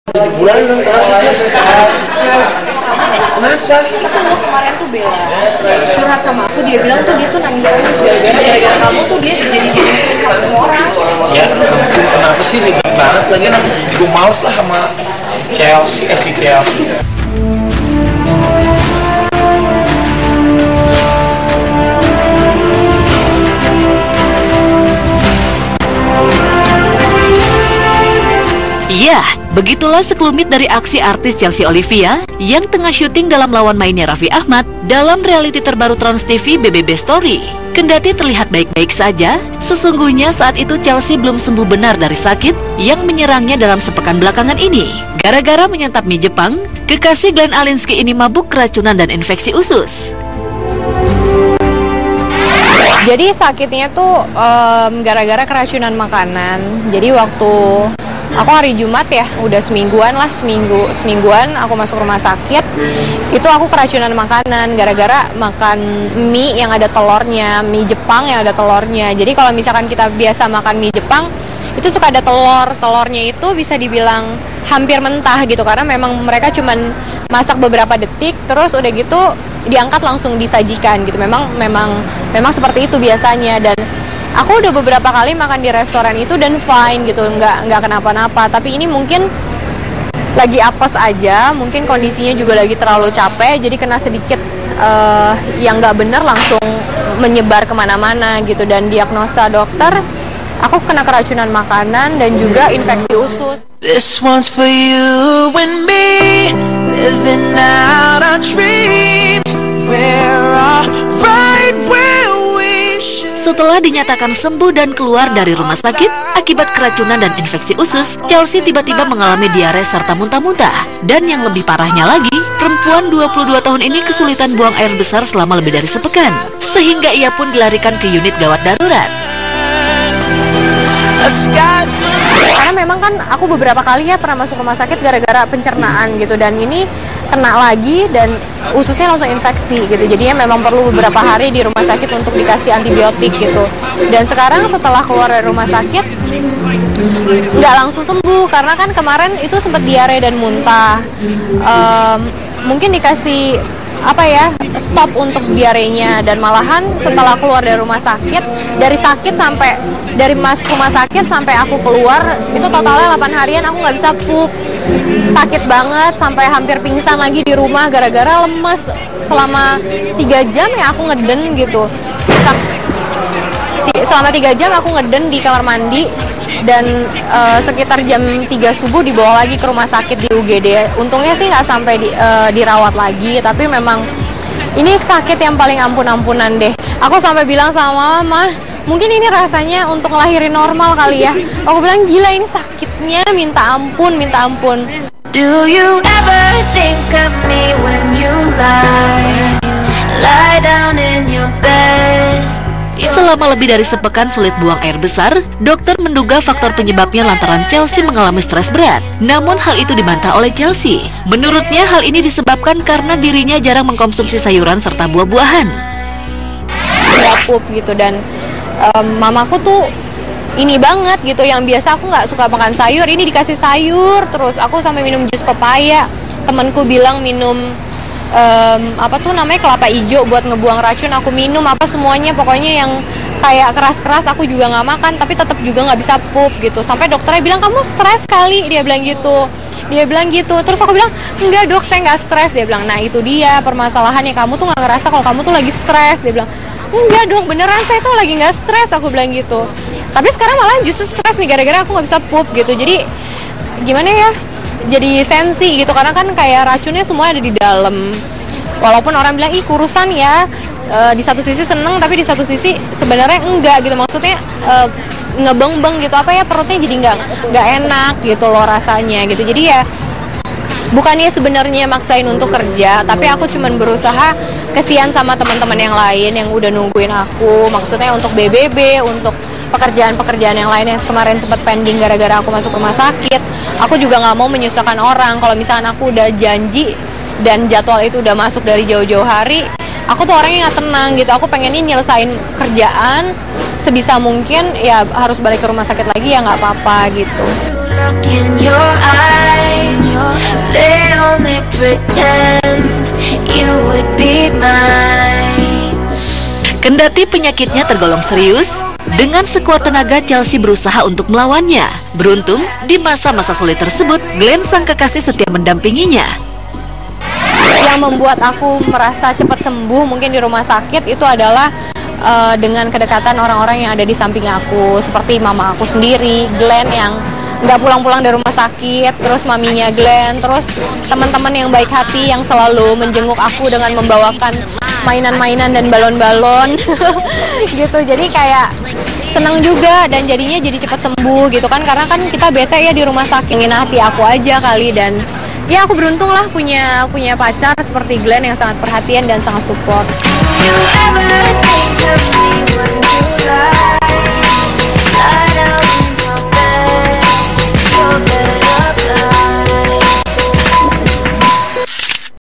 7 bulan kenapa? Kemarin tuh Bella curhat sama aku, dia bilang tuh dia tuh nangis gara-gara kamu tuh dia jadi dimusuhin sama semua orang. Ya kenapa sih ribet banget, lagi aku juga males lah sama si Chelsea. Iya, begitulah sekelumit dari aksi artis Chelsea Olivia yang tengah syuting dalam lawan mainnya Raffi Ahmad dalam reality terbaru Trans TV BBB Story. Kendati terlihat baik-baik saja, sesungguhnya saat itu Chelsea belum sembuh benar dari sakit yang menyerangnya dalam sepekan belakangan ini. Gara-gara menyantap mie Jepang, kekasih Glenn Alinsky ini mabuk keracunan dan infeksi usus. Jadi sakitnya tuh gara-gara keracunan makanan. Jadi waktu aku hari Jumat ya, udah semingguan aku masuk rumah sakit. Itu aku keracunan makanan gara-gara makan mie yang ada telurnya, mie Jepang yang ada telurnya. Jadi kalau misalkan kita biasa makan mie Jepang, itu suka ada telurnya itu bisa dibilang hampir mentah gitu, karena memang mereka cuman masak beberapa detik terus udah gitu diangkat langsung disajikan gitu. Memang seperti itu biasanya, dan aku udah beberapa kali makan di restoran itu dan fine gitu, nggak kenapa-napa. Tapi ini mungkin lagi apes aja, mungkin kondisinya juga lagi terlalu capek, jadi kena sedikit yang nggak bener langsung menyebar kemana-mana gitu. Dan diagnosa dokter, aku kena keracunan makanan dan juga infeksi usus. This one's for you and me, living out our dreams. We're all right where we should. Setelah dinyatakan sembuh dan keluar dari rumah sakit akibat keracunan dan infeksi usus, Chelsea tiba-tiba mengalami diare serta muntah-muntah. Dan yang lebih parahnya lagi, perempuan 22 tahun ini kesulitan buang air besar selama lebih dari sepekan, sehingga ia pun dilarikan ke unit gawat darurat. Karena memang kan aku beberapa kali ya pernah masuk rumah sakit gara-gara pencernaan gitu, dan ini kena lagi dan ususnya langsung infeksi gitu. Jadinya memang perlu beberapa hari di rumah sakit untuk dikasih antibiotik gitu. Dan sekarang setelah keluar dari rumah sakit nggak langsung sembuh, karena kan kemarin itu sempat diare dan muntah. Mungkin dikasih stop untuk diarenya, dan malahan setelah keluar dari rumah sakit, dari masuk rumah sakit sampai aku keluar itu totalnya 8 harian aku nggak bisa pup. Sakit banget sampai hampir pingsan lagi di rumah gara-gara lemes. Selama 3 jam ya aku ngeden gitu. Selama 3 jam aku ngeden di kamar mandi, dan sekitar jam 3 subuh dibawa lagi ke rumah sakit di UGD. Untungnya sih nggak sampai dirawat lagi, tapi memang ini sakit yang paling ampun-ampunan deh. Aku sampai bilang sama mama, mungkin ini rasanya untuk ngelahirin normal kali ya. Aku bilang gila, ini sakitnya minta ampun. Do you ever think of me when you lie down in your bed? Selama lebih dari sepekan sulit buang air besar, dokter menduga faktor penyebabnya lantaran Chelsea mengalami stres berat. Namun hal itu dibantah oleh Chelsea. Menurutnya hal ini disebabkan karena dirinya jarang mengkonsumsi sayuran serta buah-buahan. Pup gitu, dan mamaku tuh ini banget gitu, yang biasa aku nggak suka makan sayur, ini dikasih sayur terus. Aku sampai minum jus pepaya, temanku bilang minum kelapa hijau buat ngebuang racun, aku minum semuanya, pokoknya yang kayak keras-keras aku juga nggak makan, tapi tetap juga nggak bisa pup gitu. Sampai dokternya bilang kamu stres kali, dia bilang gitu. Terus aku bilang enggak dok, saya nggak stres. Dia bilang nah itu dia permasalahannya, kamu tuh nggak ngerasa kalau kamu tuh lagi stres. Dia bilang enggak dok, beneran saya tuh lagi nggak stres, aku bilang gitu. Tapi sekarang malah justru stres nih gara-gara aku nggak bisa pup gitu. Jadi gimana ya, jadi sensi gitu, karena kan kayak racunnya semua ada di dalam. Walaupun orang bilang ih kurusan ya, di satu sisi seneng tapi di satu sisi sebenarnya enggak gitu. Maksudnya ngebeng-beng gitu, perutnya jadi nggak enak gitu loh rasanya gitu. Jadi ya bukannya sebenarnya maksain untuk kerja, tapi aku cuman berusaha kesian sama teman-teman yang lain yang udah nungguin aku. Maksudnya untuk BBB, untuk pekerjaan-pekerjaan yang lain yang kemarin sempat pending gara-gara aku masuk rumah sakit. Aku juga nggak mau menyusahkan orang. Kalau misalnya aku udah janji dan jadwal itu udah masuk dari jauh-jauh hari, aku tuh orangnya nggak tenang gitu. Aku pengenin nyelesain kerjaan sebisa mungkin, ya harus balik ke rumah sakit lagi ya nggak apa-apa gitu. To look in your eyes. pretend you would be mine. Kendati penyakitnya tergolong serius, dengan sekuat tenaga Chelsea berusaha untuk melawannya. Beruntung, di masa-masa sulit tersebut, Glenn sang kekasih setia mendampinginya. Yang membuat aku merasa cepat sembuh mungkin di rumah sakit itu adalah dengan kedekatan orang-orang yang ada di samping aku, seperti mama aku sendiri, Glenn yang nggak pulang-pulang dari rumah sakit, terus maminya Glenn, terus teman-teman yang baik hati yang selalu menjenguk aku dengan membawakan mainan-mainan dan balon-balon gitu. Jadi kayak senang juga dan jadinya jadi cepat sembuh gitu kan, karena kan kita bete ya di rumah sakit. Ingin hati aku aja kali, dan ya aku beruntung lah punya pacar seperti Glenn yang sangat perhatian dan sangat support. You ever think of me when